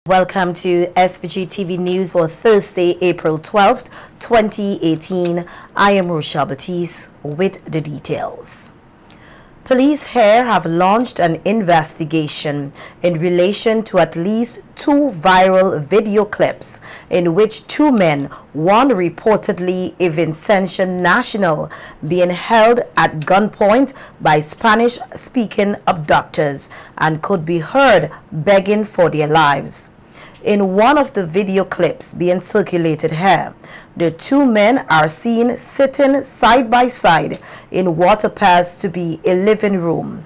Welcome to SVG-TV News for Thursday, April 12th, 2018. I am Rochelle Batiste with the details. Police here have launched an investigation in relation to at least two viral video clips in which two men, one reportedly a Vincentian national, being held at gunpoint by Spanish-speaking abductors and could be heard begging for their lives. In one of the video clips being circulated here, the two men are seen sitting side by side in what appears to be a living room.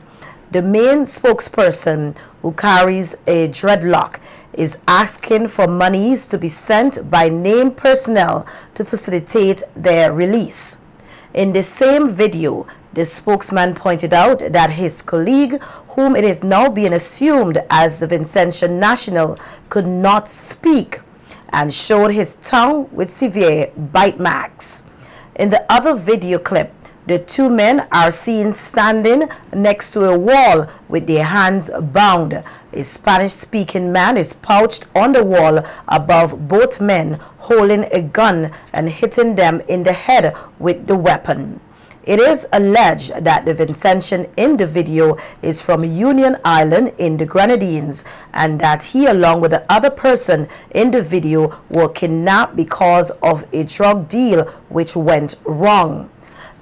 The main spokesperson, who carries a dreadlock, is asking for monies to be sent by named personnel to facilitate their release. In the same video, the spokesman pointed out that his colleague, whom it is now being assumed as the Vincentian national, could not speak and showed his tongue with severe bite marks. In the other video clip, the two men are seen standing next to a wall with their hands bound. A Spanish-speaking man is pouched on the wall above both men, holding a gun and hitting them in the head with the weapon. It is alleged that the Vincentian in the video is from Union Island in the Grenadines and that he, along with the other person in the video, were kidnapped because of a drug deal which went wrong.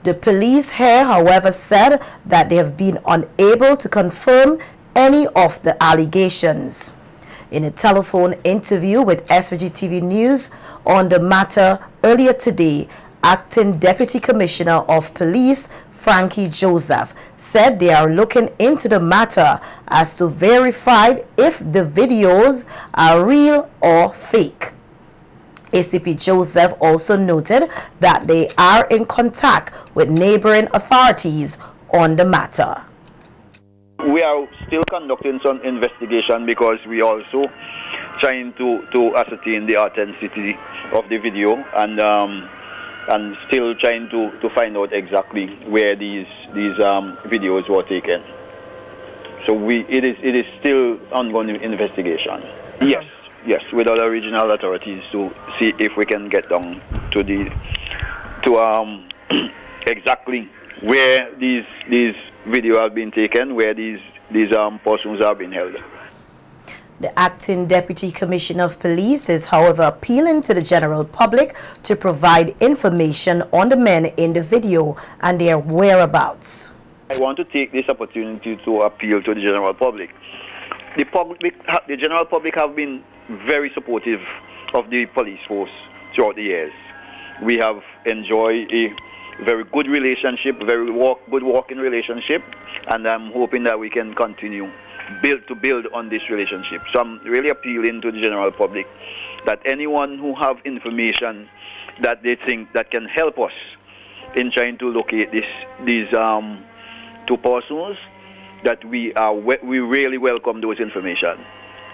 The police here, however, said that they have been unable to confirm any of the allegations. In a telephone interview with SVG-TV News on the matter earlier today, Acting Deputy Commissioner of Police Frankie Joseph said they are looking into the matter as to verify if the videos are real or fake. ACP Joseph also noted that they are in contact with neighboring authorities on the matter. We are still conducting some investigation because we also trying to ascertain the authenticity of the video and still trying to find out exactly where these videos were taken. So it is still ongoing investigation. Yes, with other regional authorities to see if we can get down to exactly where these videos have been taken, where these persons have been held. The Acting Deputy Commissioner of Police is, however, appealing to the general public to provide information on the men in the video and their whereabouts. I want to take this opportunity to appeal to the general public. The general public have been very supportive of the police force throughout the years. We have enjoyed a very good relationship, good working relationship, and I'm hoping that we can continue to build on this relationship. So I'm really appealing to the general public that anyone who have information that they think that can help us in trying to locate these two persons, that we really welcome those information.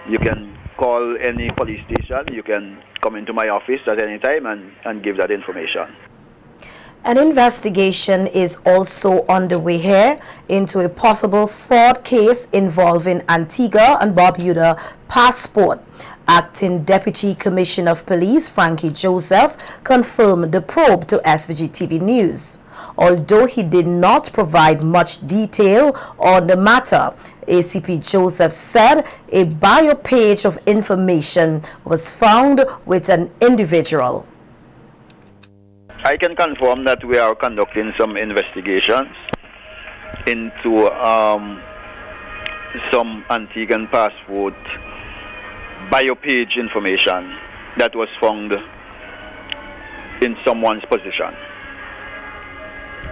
You can call any police station, you can come into my office at any time and give that information. An investigation is also underway here into a possible fraud case involving Antigua and Barbuda passport. Acting Deputy Commissioner of Police Frankie Joseph confirmed the probe to SVG-TV News. Although he did not provide much detail on the matter, ACP Joseph said a bio page of information was found with an individual. I can confirm that we are conducting some investigations into some Antiguan passport bio page information that was found in someone's possession.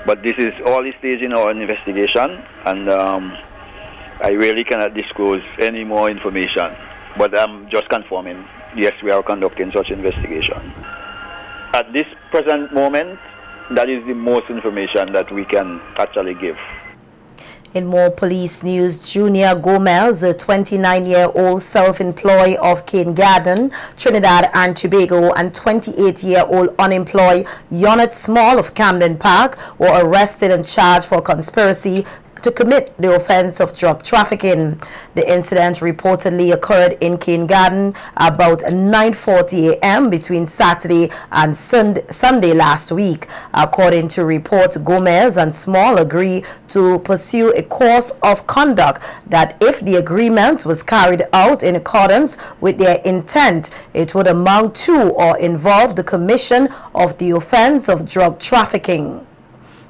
But this is early stage in our investigation, and I really cannot disclose any more information. But I'm just confirming, yes, we are conducting such investigation. At this present moment, that is the most information that we can actually give. In more police news, Junior Gomez, a 29-year-old self-employed of Cane Garden, Trinidad and Tobago, and 28-year-old unemployed Yonet Small of Camden Park were arrested and charged for conspiracy to commit the offense of drug trafficking. The incident reportedly occurred in Cane Garden about 9:40 a.m. between Saturday and Sunday last week. According to reports, Gomez and Small agree to pursue a course of conduct that, if the agreement was carried out in accordance with their intent, it would amount to or involve the commission of the offense of drug trafficking.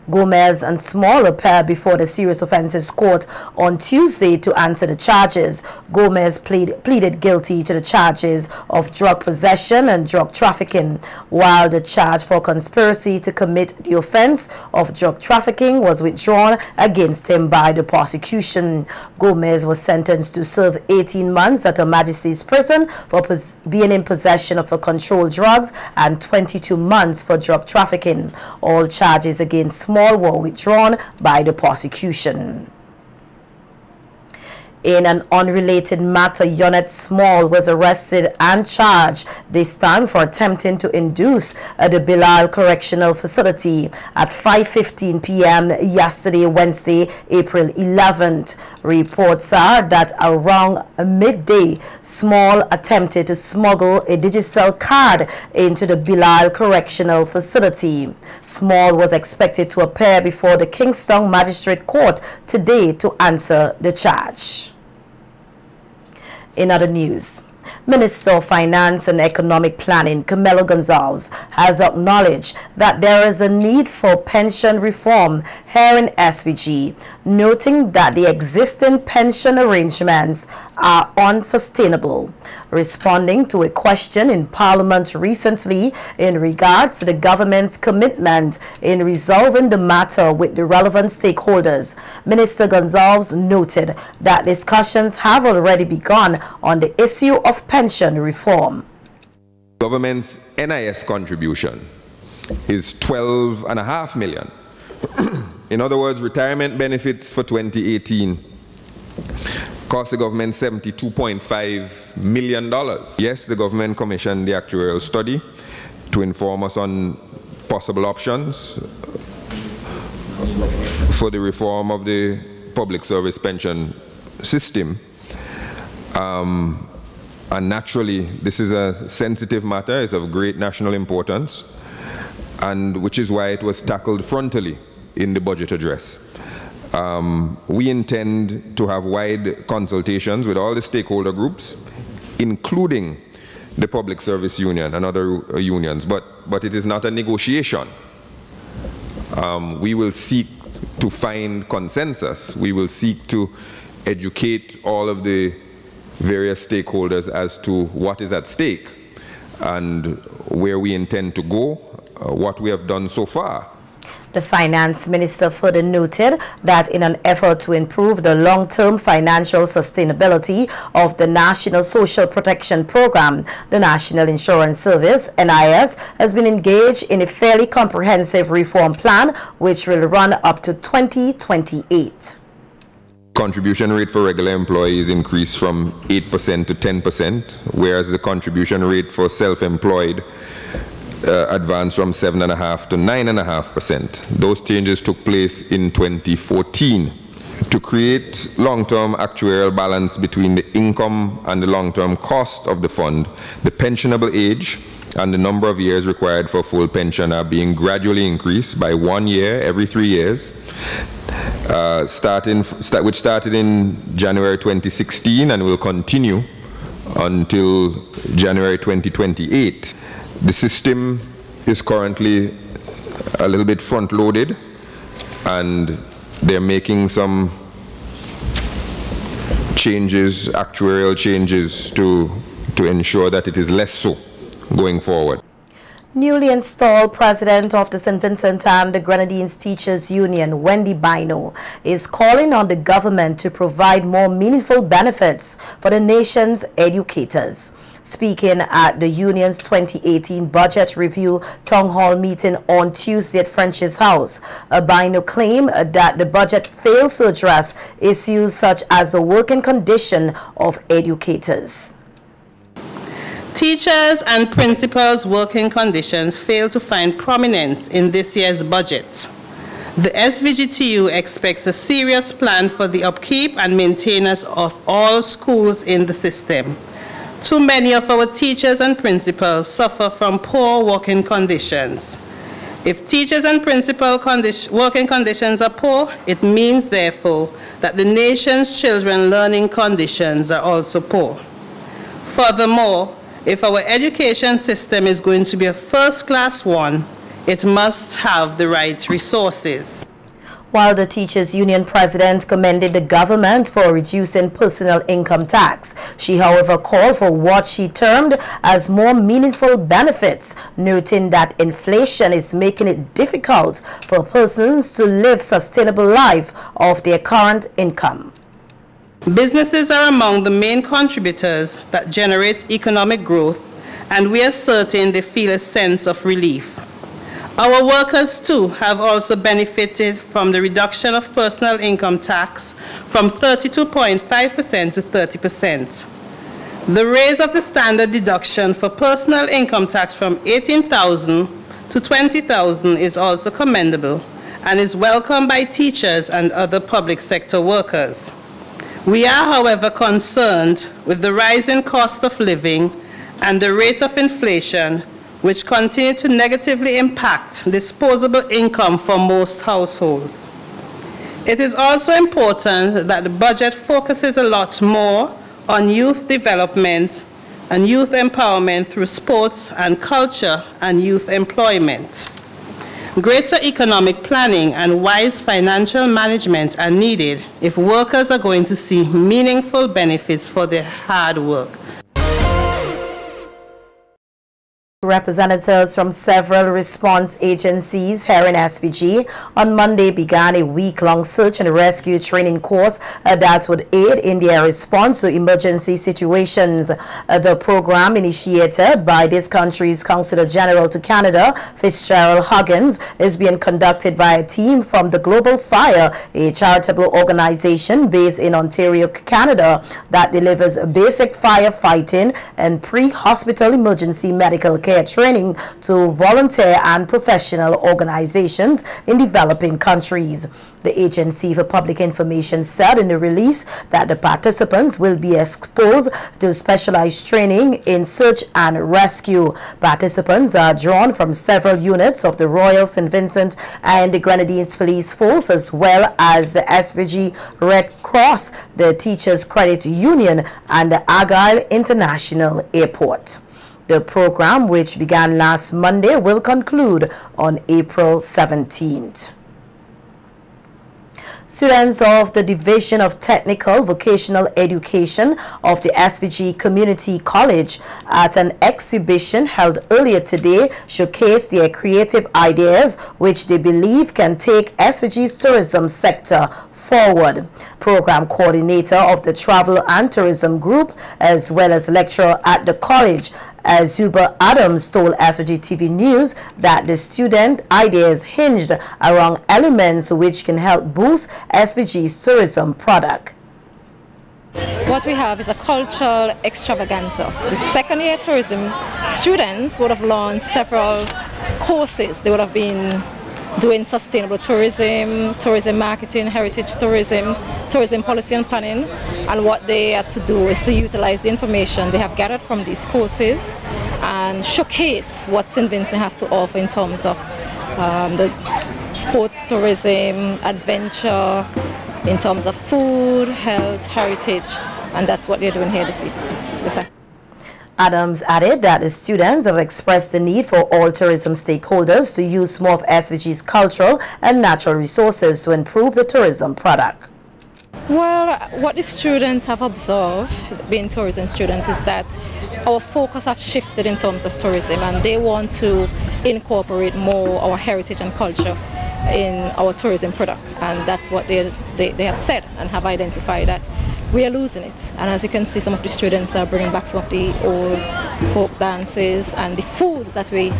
Gomez and Small appeared before the Serious Offences Court on Tuesday to answer the charges. Gomez pleaded guilty to the charges of drug possession and drug trafficking, while the charge for conspiracy to commit the offense of drug trafficking was withdrawn against him by the prosecution. Gomez was sentenced to serve 18 months at a magistrate's prison for being in possession of controlled drugs and 22 months for drug trafficking. All charges against Small were withdrawn by the prosecution. In an unrelated matter, Yonet Small was arrested and charged, this time for attempting to induce the Bilal Correctional Facility at 5:15 p.m. yesterday, Wednesday, April 11th. Reports are that around midday, Small attempted to smuggle a digital card into the Bilal Correctional Facility. Small was expected to appear before the Kingston Magistrate Court today to answer the charge. In other news, Minister of Finance and Economic Planning, Camilo Gonzalez, has acknowledged that there is a need for pension reform here in SVG, noting that the existing pension arrangements are unsustainable. Responding to a question in Parliament recently in regards to the government's commitment in resolving the matter with the relevant stakeholders, Minister Gonzalez noted that discussions have already begun on the issue of pension reform. Government's NIS contribution is $12.5 million. In other words, retirement benefits for 2018 cost the government $72.5 million. Yes, the government commissioned the actuarial study to inform us on possible options for the reform of the public service pension system. And naturally, this is a sensitive matter, it's of great national importance, and which is why it was tackled frontally in the budget address. We intend to have wide consultations with all the stakeholder groups, including the Public Service Union and other unions, but it is not a negotiation. We will seek to find consensus. We will seek to educate all of the various stakeholders as to what is at stake and where we intend to go, what we have done so far. The Finance Minister further noted that in an effort to improve the long-term financial sustainability of the National Social Protection Program, the National Insurance Service, NIS, has been engaged in a fairly comprehensive reform plan which will run up to 2028. Contribution rate for regular employees increased from 8% to 10%, whereas the contribution rate for self-employed advanced from 7.5% to 9.5%. Those changes took place in 2014. To create long-term actuarial balance between the income and the long-term cost of the fund, the pensionable age and the number of years required for full pension are being gradually increased by 1 year every 3 years, which started in January 2016 and will continue until January 2028. The system is currently a little bit front-loaded, and they're making some changes, actuarial changes, to ensure that it is less so going forward. Newly installed President of the St. Vincent and the Grenadines Teachers Union, Wendy Bino, is calling on the government to provide more meaningful benefits for the nation's educators. Speaking at the union's 2018 budget review town hall meeting on Tuesday at French's House, Bino claimed that the budget fails to address issues such as the working condition of educators. Teachers and principals' working conditions fail to find prominence in this year's budget. The SVGTU expects a serious plan for the upkeep and maintenance of all schools in the system. Too many of our teachers and principals suffer from poor working conditions. If teachers and principal working conditions are poor, it means, therefore, that the nation's children's learning conditions are also poor. Furthermore, if our education system is going to be a first-class one, it must have the right resources. While the Teachers Union president commended the government for reducing personal income tax, she, however, called for what she termed as more meaningful benefits, noting that inflation is making it difficult for persons to live sustainable life off their current income. Businesses are among the main contributors that generate economic growth, and we are certain they feel a sense of relief. Our workers, too, have also benefited from the reduction of personal income tax from 32.5% to 30%. The raise of the standard deduction for personal income tax from $18,000 to $20,000 is also commendable and is welcomed by teachers and other public sector workers. We are, however, concerned with the rising cost of living and the rate of inflation, which continue to negatively impact disposable income for most households. It is also important that the budget focuses a lot more on youth development and youth empowerment through sports and culture and youth employment. Greater economic planning and wise financial management are needed if workers are going to see meaningful benefits for their hard work. Representatives from several response agencies here in SVG on Monday began a week-long search and rescue training course that would aid in their response to emergency situations. The program, initiated by this country's Consular General to Canada, Fitzgerald Huggins, is being conducted by a team from the Global Fire, a charitable organization based in Ontario, Canada, that delivers basic firefighting and pre-hospital emergency medical care training to volunteer and professional organizations in developing countries. The Agency for Public Information said in the release that the participants will be exposed to specialized training in search and rescue. Participants are drawn from several units of the Royal St. Vincent and the Grenadines Police Force, as well as the SVG Red Cross, the Teachers Credit Union, and the Argyle International Airport. The program, which began last Monday, will conclude on April 17th. Students of the Division of Technical Vocational Education of the SVG Community College at an exhibition held earlier today showcased their creative ideas which they believe can take SVG's tourism sector forward. Program coordinator of the Travel and Tourism Group, as well as lecturer at the college, Zuba Adams, told SVG-TV News that the student ideas hinged around elements which can help boost SVG's tourism product. What we have is a cultural extravaganza. The second-year tourism students would have learned several courses. They would have been doing sustainable tourism, tourism marketing, heritage tourism, tourism policy and planning, and what they have to do is to utilize the information they have gathered from these courses and showcase what St. Vincent have to offer in terms of the sports tourism, adventure, in terms of food, health, heritage, and that's what they're doing here this evening. Adams added that the students have expressed the need for all tourism stakeholders to use more of SVG's cultural and natural resources to improve the tourism product. Well, what the students have observed, being tourism students, is that our focus has shifted in terms of tourism, and they want to incorporate more our heritage and culture in our tourism product, and that's what they have said and have identified that we are losing it. And as you can see, some of the students are bringing back some of the old folk dances and the foods that we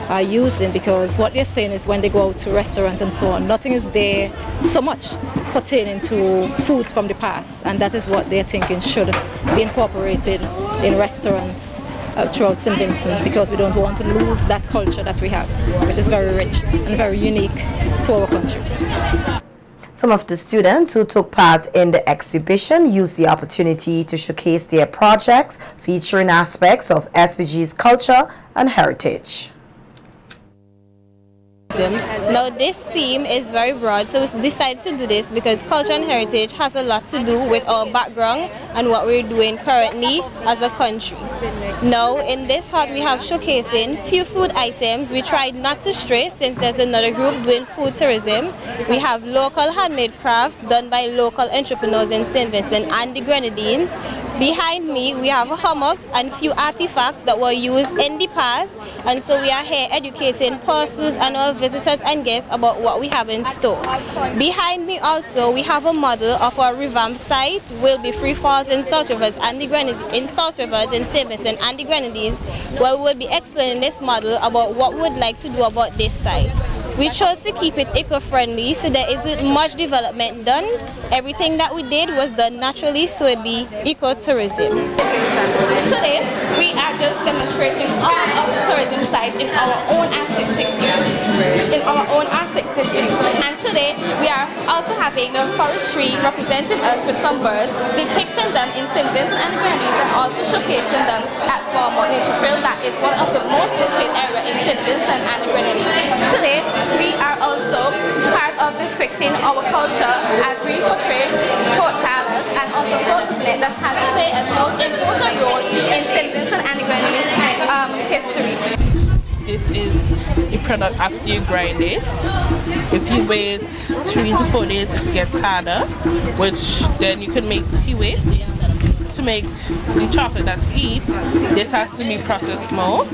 are using, because what they're saying is when they go out to restaurants and so on, nothing is there so much pertaining to foods from the past, and that is what they're thinking should be incorporated in restaurants throughout St. Vincent, because we don't want to lose that culture that we have, which is very rich and very unique to our country. Some of the students who took part in the exhibition used the opportunity to showcase their projects featuring aspects of SVG's culture and heritage. Now this theme is very broad, so we decided to do this because culture and heritage has a lot to do with our background and what we're doing currently as a country. Now in this hut we have showcasing few food items. We tried not to stray since there's another group doing food tourism. We have local handmade crafts done by local entrepreneurs in St. Vincent and the Grenadines. Behind me we have hammocks and few artifacts that were used in the past, and so we are here educating persons and our visitors and guests about what we have in store. Behind me also we have a model of our revamped site, will be Free Falls in South Rivers and the Grenadines, in South Rivers in St. Vincent and the Grenadines, where we will be explaining this model about what we would like to do about this site. We chose to keep it eco-friendly, so there isn't much development done. Everything that we did was done naturally, so it'd be eco-tourism. Today, we are just demonstrating all of the tourism sites in our own artistic And today, we are also having the forestry representing us with some birds, depicting them in St. Vincent and the Grenadines, and also showcasing them at Vermont Nature Trail. That is one of the most visited areas in St. Vincent and the Grenadines. Today, we are also part of depicting our culture as we portray Port Charles and also Port Lieutenant that has played a most important role in St. Vincent and the Grenadines history. This is a product after you grind it. If you wait 3 to 4 days, it gets harder, which then you can make tea with. To make the chocolate that we eat, this has to be processed more.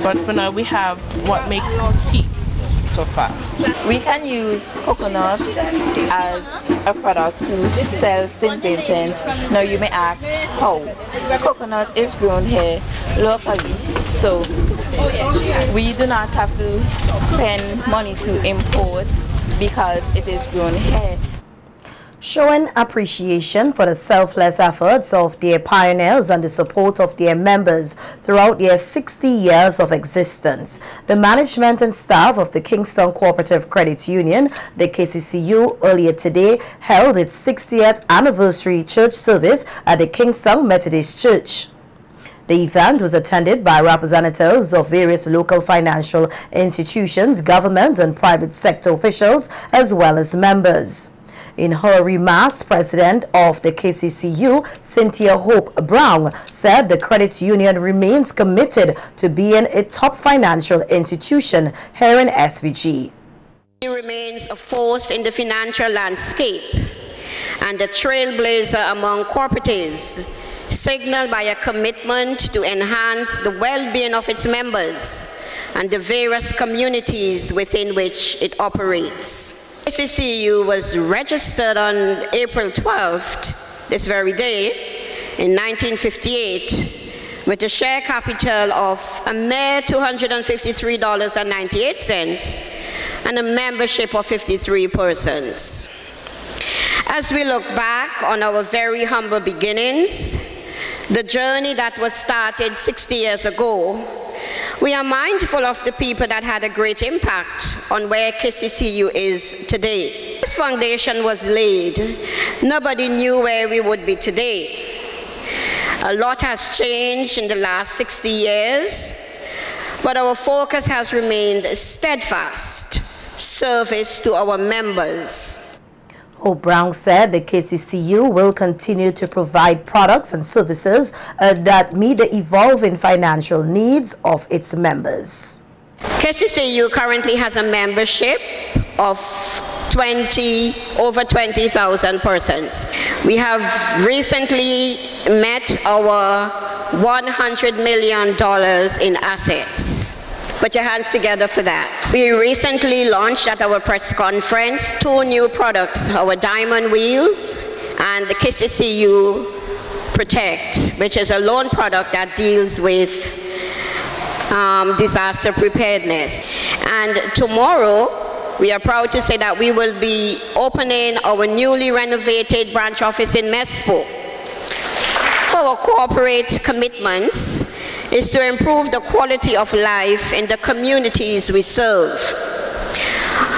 But for now, we have what makes tea. So far. We can use coconut as a product to sell St. Vincent. Now you may ask how. Coconut is grown here locally, so we do not have to spend money to import because it is grown here. Showing appreciation for the selfless efforts of their pioneers and the support of their members throughout their 60 years of existence, the management and staff of the Kingston Cooperative Credit Union, the KCCU, earlier today held its 60th anniversary church service at the Kingston Methodist Church. The event was attended by representatives of various local financial institutions, government and private sector officials, as well as members. In her remarks, President of the KCCU, Cynthia Hope Brown, said the credit union remains committed to being a top financial institution here in SVG. It remains a force in the financial landscape and a trailblazer among cooperatives, signaled by a commitment to enhance the well-being of its members and the various communities within which it operates. KCCU was registered on April 12th, this very day, in 1958, with a share capital of a mere $253.98 and a membership of 53 persons. As we look back on our very humble beginnings, the journey that was started 60 years ago, we are mindful of the people that had a great impact on where KCCU is today. This foundation was laid. Nobody knew where we would be today. A lot has changed in the last 60 years, but our focus has remained steadfast, service to our members. Hope Brown said the KCCU will continue to provide products and services that meet the evolving financial needs of its members. KCCU currently has a membership of over 20,000 persons. We have recently met our $100 million in assets. Put your hands together for that. We recently launched at our press conference 2 new products, our diamond wheels and the KCCU Protect, which is a loan product that deals with disaster preparedness. And tomorrow, we are proud to say that we will be opening our newly renovated branch office in Mespo. For our corporate commitments, is to improve the quality of life in the communities we serve.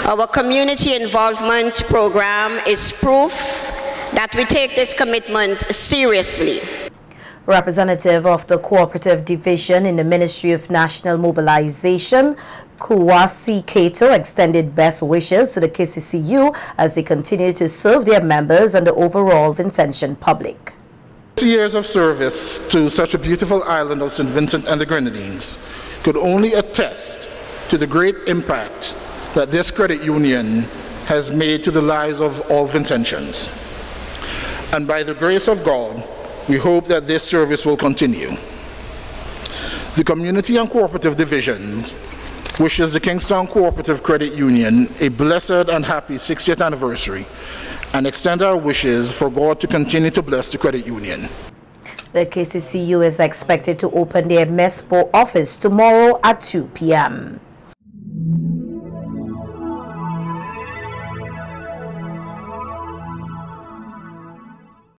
Our community involvement program is proof that we take this commitment seriously. Representative of the Cooperative Division in the Ministry of National Mobilization, Kuwasi Kato, extended best wishes to the KCCU as they continue to serve their members and the overall Vincentian public. 6 years of service to such a beautiful island of St. Vincent and the Grenadines could only attest to the great impact that this credit union has made to the lives of all Vincentians. And by the grace of God, we hope that this service will continue. The Community and Cooperative Division wishes the Kingstown Cooperative Credit Union a blessed and happy 60th anniversary and extend our wishes for God to continue to bless the credit union. The KCCU is expected to open their Mespo office tomorrow at 2 p.m.